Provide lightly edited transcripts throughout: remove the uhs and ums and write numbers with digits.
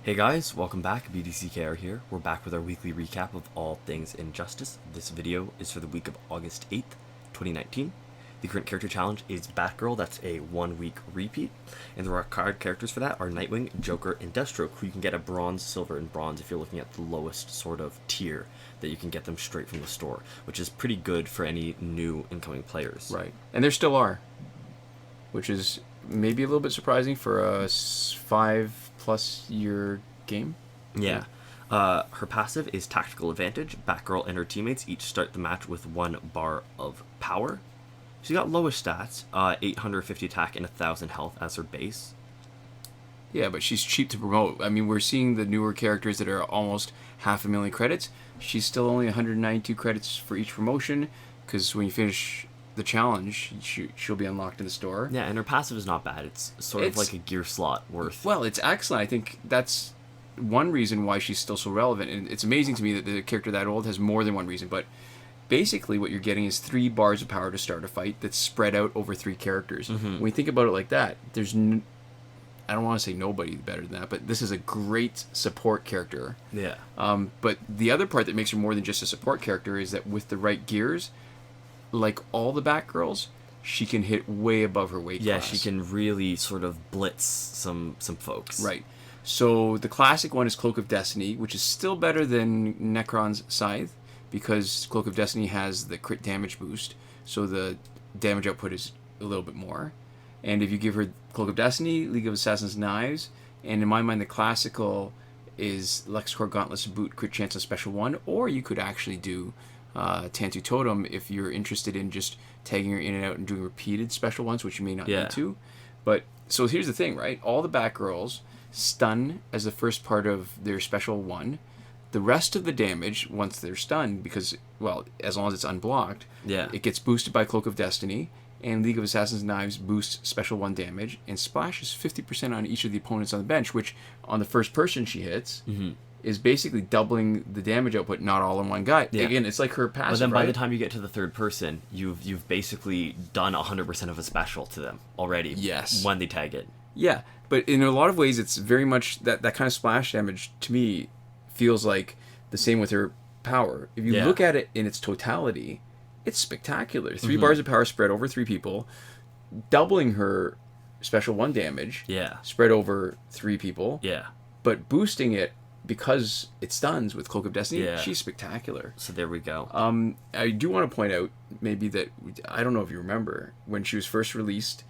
Hey guys, welcome back. BDCKR here. We're back with our weekly recap of all things Injustice. This video is for the week of August 8th, 2019. The current character challenge is Batgirl, that's a 1 week repeat. And the required characters for that are Nightwing, Joker, and Deathstroke, who you can get a bronze, silver, and bronze if you're looking at the lowest sort of tier that you can get them straight from the store, which is pretty good for any new incoming players. Right. And there still are, which is maybe a little bit surprising for a 5+ year game. Yeah. Her passive is Tactical Advantage. Batgirl and her teammates each start the match with 1 bar of power. She's got lowest stats, 850 attack and 1,000 health as her base. Yeah, but she's cheap to promote. I mean, we're seeing the newer characters that are almost 500,000 credits. She's still only 192 credits for each promotion, because when you finish the challenge, she'll be unlocked in the store. Yeah, and her passive is not bad. It's sort of like a gear slot worth. Well, it's excellent. I think that's one reason why she's still so relevant. And it's amazing to me that the character that old has more than one reason. But basically what you're getting is 3 bars of power to start a fight that's spread out over 3 characters. When you think about it like that, there's I don't want to say nobody better than that, but this is a great support character. Yeah. But the other part that makes her more than just a support character is that with the right gears, like all the Batgirls, she can hit way above her weight class. Yeah, she can really sort of blitz some folks. Right. So the classic one is Cloak of Destiny, which is still better than Necron's Scythe, because Cloak of Destiny has the crit damage boost, so the damage output is a little bit more. And if you give her Cloak of Destiny, League of Assassins Knives, and in my mind the classical is LexCorp Gauntlets Boot Crit Chance on Special 1, or you could actually do Tantu Totem if you're interested in just tagging her in and out and doing repeated special ones, which you may not need to. But so here's the thing, right? All the Batgirls stun as the first part of their special 1. The rest of the damage, once they're stunned, because, well, as long as it's unblocked, it gets boosted by Cloak of Destiny, and League of Assassins Knives boosts special 1 damage, and splashes 50% on each of the opponents on the bench, which, on the first person she hits, is basically doubling the damage output, not all in one guy. Yeah. Again, it's like her passive, but then by the time you get to the third person, you've basically done 100% of a special to them already. Yes. When they tag it. Yeah, but in a lot of ways, it's very much that kind of splash damage, to me, feels like the same with her power. If you look at it in its totality, it's spectacular. 3 bars of power spread over 3 people, doubling her special 1 damage. Yeah. Spread over 3 people. Yeah. But boosting it because it stuns with Cloak of Destiny. She's spectacular. So there we go. I do want to point out maybe that I don't know if you remember when she was first released.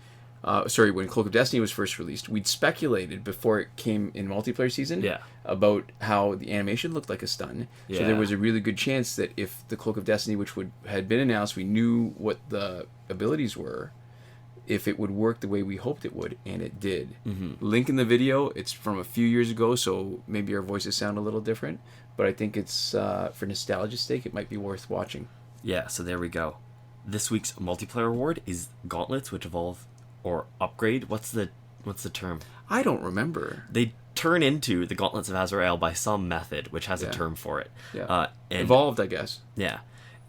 When Cloak of Destiny was first released, we'd speculated before it came in multiplayer season about how the animation looked like a stun. So there was a really good chance that if the Cloak of Destiny, which had been announced, we knew what the abilities were, if it would work the way we hoped it would, and it did. Link in the video. It's from a few years ago, so maybe our voices sound a little different, but I think it's, for nostalgia's sake, it might be worth watching. Yeah, so there we go. This week's multiplayer award is Gauntlets, which evolve or upgrade. What's the term? I don't remember. They turn into the Gauntlets of Azrael by some method, which has a term for it. Yeah. Evolved, I guess. Yeah.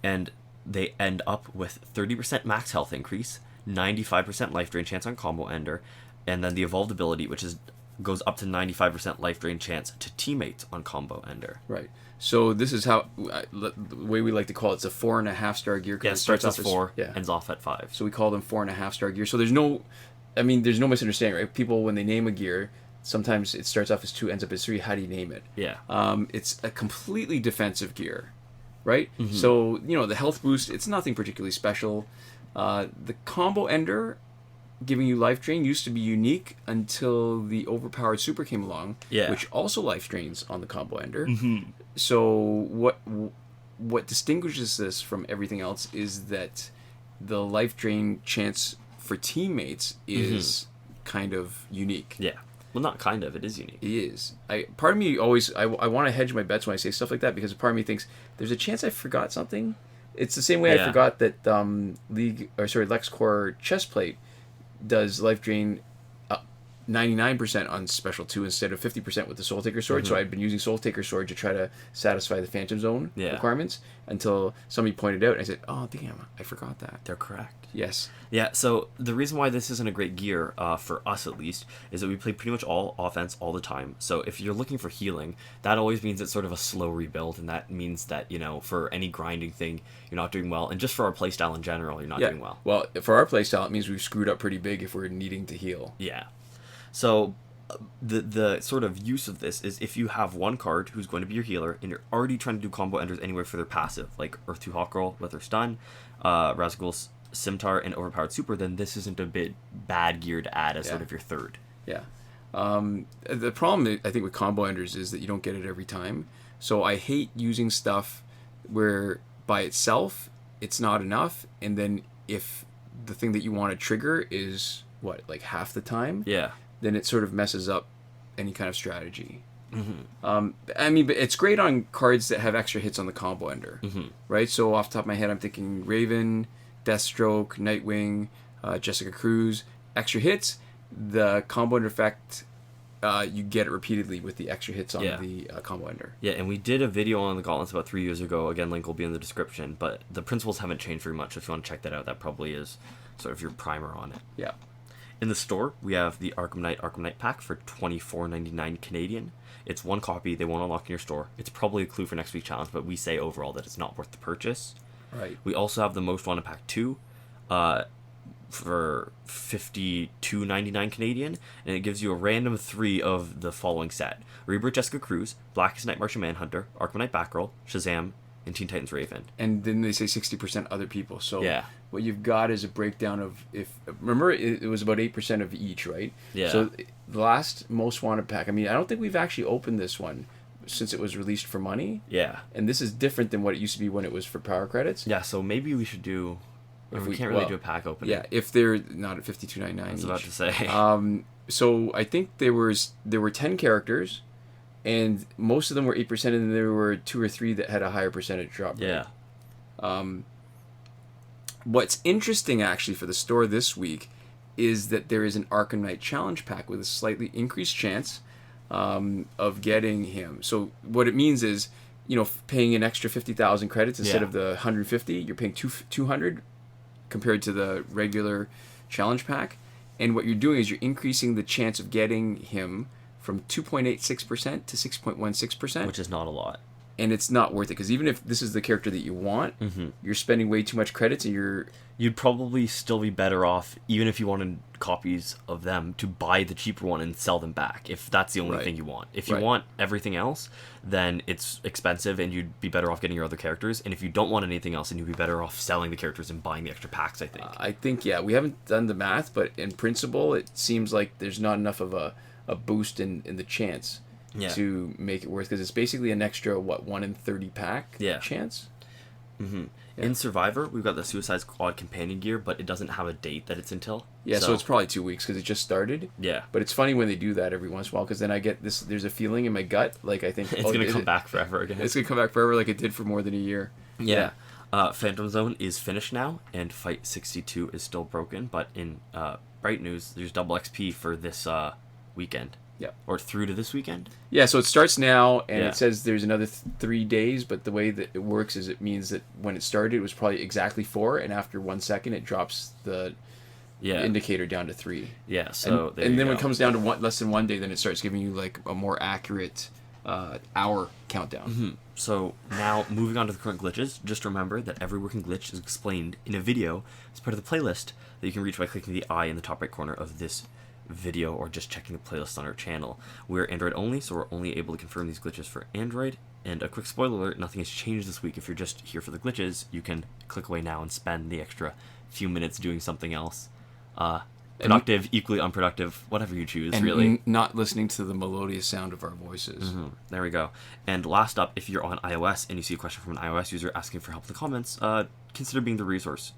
And they end up with 30% max health increase, 95% life drain chance on combo ender, and then the evolved ability, which goes up to 95% life drain chance to teammates on combo ender. Right. So this is how the way we like to call it. It's a 4.5-star gear. Yeah, it starts as 4, ends off at 5. So we call them 4.5-star gear. So there's no misunderstanding, right? People, when they name a gear, sometimes it starts off as 2, ends up as 3. How do you name it? Yeah. It's a completely defensive gear, right? So the health boost, it's nothing particularly special. The combo ender, giving you life drain, used to be unique until the overpowered super came along, which also life drains on the combo ender. So what distinguishes this from everything else is that the life drain chance for teammates is kind of unique. Yeah. Well, not kind of. It is unique. It is. Part of me always, I want to hedge my bets when I say stuff like that, because part of me thinks there's a chance I forgot something. It's the same way I forgot that LexCorp Chestplate does life drain 99% on special 2 instead of 50% with the Soul Taker Sword. So I've been using Soul Taker Sword to try to satisfy the Phantom Zone requirements until somebody pointed out. And I said, oh, damn, I forgot that. They're correct. Yes. Yeah, so the reason why this isn't a great gear, for us at least, is that we play pretty much all offense all the time. So if you're looking for healing, that always means it's sort of a slow rebuild, and that means that, you know, for any grinding thing, you're not doing well. And just for our playstyle in general, you're not doing well. Well, for our playstyle, it means we've screwed up pretty big if we're needing to heal. Yeah. So the sort of use of this is if you have one card who's going to be your healer and you're already trying to do combo enders anywhere for their passive, like Earth 2 Hawkgirl with her stun, Razgul's Scimitar, and Overpowered Super, then this isn't a bad gear to add as sort of your third. Yeah. The problem I think with combo enders is that you don't get it every time. So I hate using stuff where by itself it's not enough, and then if the thing that you want to trigger is like half the time, then it sort of messes up any kind of strategy. I mean, but it's great on cards that have extra hits on the combo ender, right? So off the top of my head, I'm thinking Raven, Deathstroke, Nightwing, Jessica Cruz, extra hits. The combo ender effect, you get it repeatedly with the extra hits on the combo ender. Yeah, and we did a video on the Gauntlets about 3 years ago. Again, link will be in the description, but the principles haven't changed very much. If you want to check that out, that probably is sort of your primer on it. Yeah. In the store, we have the Arkham Knight pack for $24.99 Canadian. It's one copy. They won't unlock in your store. It's probably a clue for next week's challenge, but we say overall that it's not worth the purchase. Right. We also have the Most Wanted pack 2 for $52.99 Canadian, and it gives you a random 3 of the following set: Rebirth Jessica Cruz, Blackest Night Martian Manhunter, Arkham Knight Batgirl, Shazam, and Teen Titans Raven. And then they say 60% other people. So yeah. What you've got is a breakdown of, remember it was about 8% of each, right? Yeah. So the last Most Wanted pack, I mean, I don't think we've actually opened this one since it was released for money. Yeah. And this is different than what it used to be when it was for power credits. Yeah, so maybe we should do... we can't really do a pack opening. Yeah, if they're not at $52.99 I was each. about to say. So I think there were 10 characters, and most of them were 8%, and then there were 2 or 3 that had a higher percentage drop rate. Yeah. What's interesting, actually, for the store this week is that there is an Arkham Knight Challenge pack with a slightly increased chance of getting him. So what it means is, you know, paying an extra 50,000 credits instead of the 150, you're paying 200 compared to the regular challenge pack. And what you're doing is you're increasing the chance of getting him from 2.86% to 6.16%. Which is not a lot. And it's not worth it, because even if this is the character that you want, you're spending way too much credits, and you'd probably still be better off, even if you wanted copies of them, to buy the cheaper one and sell them back, if that's the only thing you want. If you want everything else, then it's expensive, and you'd be better off getting your other characters. And if you don't want anything else, then you'd be better off selling the characters and buying the extra packs, I think. I think, we haven't done the math, but in principle, it seems like there's not enough of a boost in the chance to make it worth, because it's basically an extra 1 in 30 pack chance. In Survivor, we've got the Suicide Squad companion gear, but it doesn't have a date that it's until. So it's probably 2 weeks because it just started. But it's funny when they do that every once in a while, because then I get this, there's a feeling in my gut, like I think it's going to come back forever again. It's going to come back forever, like it did for more than a year. Phantom Zone is finished now, and Fight 62 is still broken, but in bright news, there's double XP for this weekend. Or through to this weekend? So it starts now, and it says there's another 3 days, but the way that it works is it means that when it started, it was probably exactly 4, and after 1 second, it drops the indicator down to 3. So and then when it comes down to less than 1 day, then it starts giving you like a more accurate hour countdown. So now, moving on to the current glitches, just remember that every working glitch is explained in a video as part of the playlist that you can reach by clicking the eye in the top right corner of this video, or just checking the playlist on our channel. We're Android only, so we're only able to confirm these glitches for Android. And a quick spoiler alert, nothing has changed this week. If you're just here for the glitches, you can click away now and spend the extra few minutes doing something else. Productive, equally unproductive, whatever you choose, and really. Not listening to the melodious sound of our voices. There we go. And last up, if you're on iOS and you see a question from an iOS user asking for help in the comments, consider being the resource.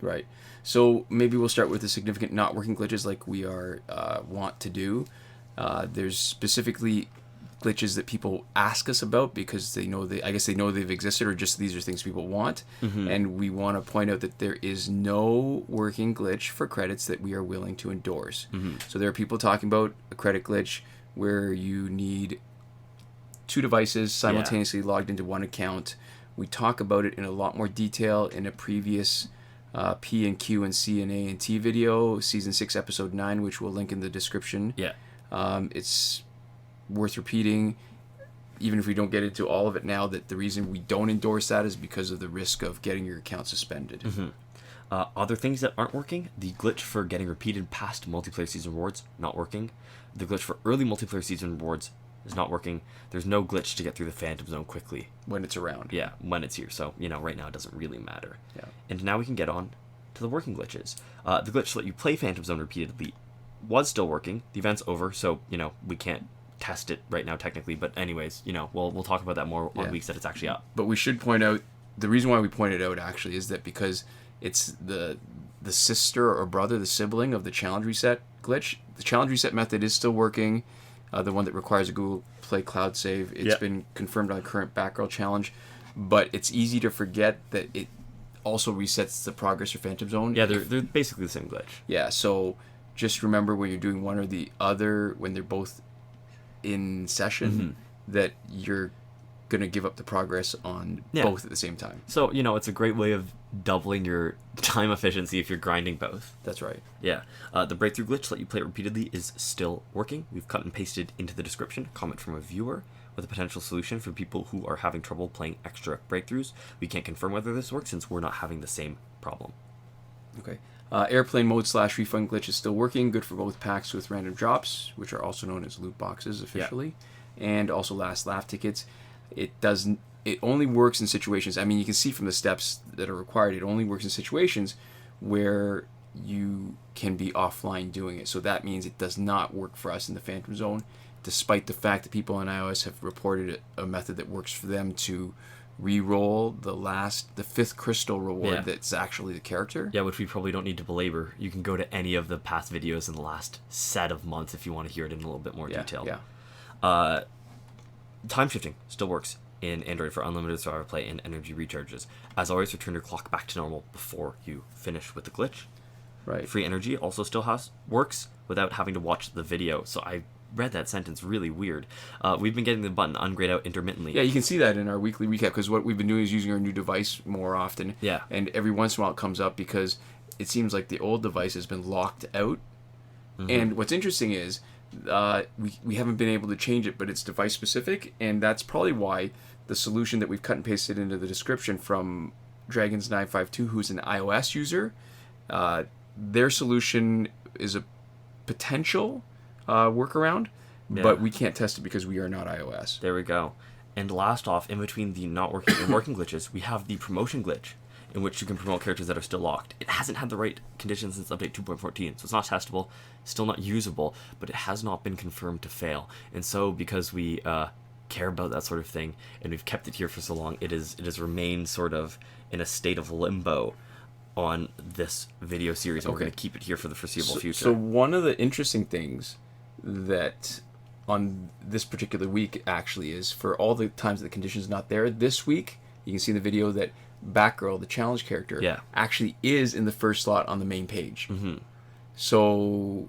Right. So maybe we'll start with the significant not working glitches like we are want to do. There's specifically glitches that people ask us about because they know I guess they know they've existed, or just these are things people want. And we want to point out that there is no working glitch for credits that we are willing to endorse. So there are people talking about a credit glitch where you need 2 devices simultaneously logged into one account. We talk about it in a lot more detail in a previous P and Q and C and A and T video, season 6, episode 9, which we'll link in the description. Yeah. It's worth repeating, even if we don't get into all of it now, that the reason we don't endorse that is because of the risk of getting your account suspended. Other things that aren't working: the glitch for getting repeated past multiplayer season rewards, not working. The glitch for early multiplayer season rewards is not working. There's no glitch to get through the Phantom Zone quickly. When it's around. Yeah, when it's here. So, right now it doesn't really matter. Yeah. And now we can get on to the working glitches. The glitch to let you play Phantom Zone repeatedly was still working. The event's over, so, we can't test it right now technically. But anyways, we'll talk about that more on weeks that it's actually up. But we should point out, the reason why we point it out actually is that because it's the sister or brother, the sibling of the challenge reset glitch. The challenge reset method is still working. The one that requires a Google Play Cloud save. It's been confirmed on the current Batgirl challenge, but it's easy to forget that it also resets the progress or Phantom Zone. Yeah, they're basically the same glitch. Yeah, so just remember when you're doing one or the other, when they're both in session, that you're going to give up the progress on both at the same time. So, it's a great way of doubling your time efficiency if you're grinding both. That's right. Yeah. The breakthrough glitch to let you play it repeatedly is still working. We've cut and pasted into the description a comment from a viewer with a potential solution for people who are having trouble playing extra breakthroughs. We can't confirm whether this works since we're not having the same problem. Okay. Airplane mode / refund glitch is still working. Good for both packs with random drops, which are also known as loot boxes officially, and also last laugh tickets. It only works in situations, I mean, you can see from the steps that are required, it only works in situations where you can be offline doing it. So that means it does not work for us in the Phantom Zone, despite the fact that people on iOS have reported a method that works for them to re-roll the 5th crystal reward that's actually the character. Yeah, which we probably don't need to belabor. You can go to any of the past videos in the last set of months if you want to hear it in a little bit more detail. Yeah. Time shifting still works in Android for unlimited survivor play and energy recharges. As always, return your clock back to normal before you finish with the glitch. Right. Free energy also still works without having to watch the video. So I read that sentence really weird. We've been getting the button ungrayed out intermittently. Yeah, you can see that in our weekly recap because what we've been doing is using our new device more often. Yeah. And every once in a while it comes up because it seems like the old device has been locked out. And what's interesting is we haven't been able to change it, but it's device specific, and that's probably why the solution that we've cut and pasted into the description from Dragons952, who's an iOS user, their solution is a potential workaround, but we can't test it because we are not iOS. There we go. And last off, in between the not working and working glitches, we have the promotion glitch, in which you can promote characters that are still locked. It hasn't had the right conditions since update 2.14, so it's not testable, still not usable, but it has not been confirmed to fail. And so, because we care about that sort of thing, and we've kept it here for so long, it has remained sort of in a state of limbo on this video series, and we're going to keep it here for the foreseeable future. So one of the interesting things that on this particular week actually is, for all the times that the condition's not there, this week, you can see in the video that Batgirl, the challenge character, actually is in the first slot on the main page. So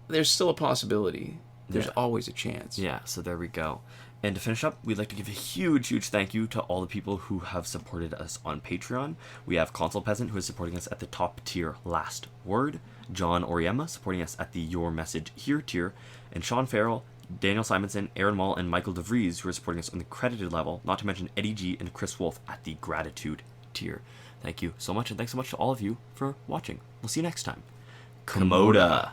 there's still a possibility. There's always a chance. Yeah, so there we go. And to finish up, we'd like to give a huge thank you to all the people who have supported us on Patreon. We have Console Peasant, who is supporting us at the top tier Last Word, John Oriema supporting us at the Your Message Here tier, and Sean Farrell, Daniel Simonson, Aaron Mall, and Michael DeVries, who are supporting us on the credited level, not to mention Eddie G and Chris Wolf at the Gratitude tier. Thank you so much, and thanks so much to all of you for watching. We'll see you next time. Komoda.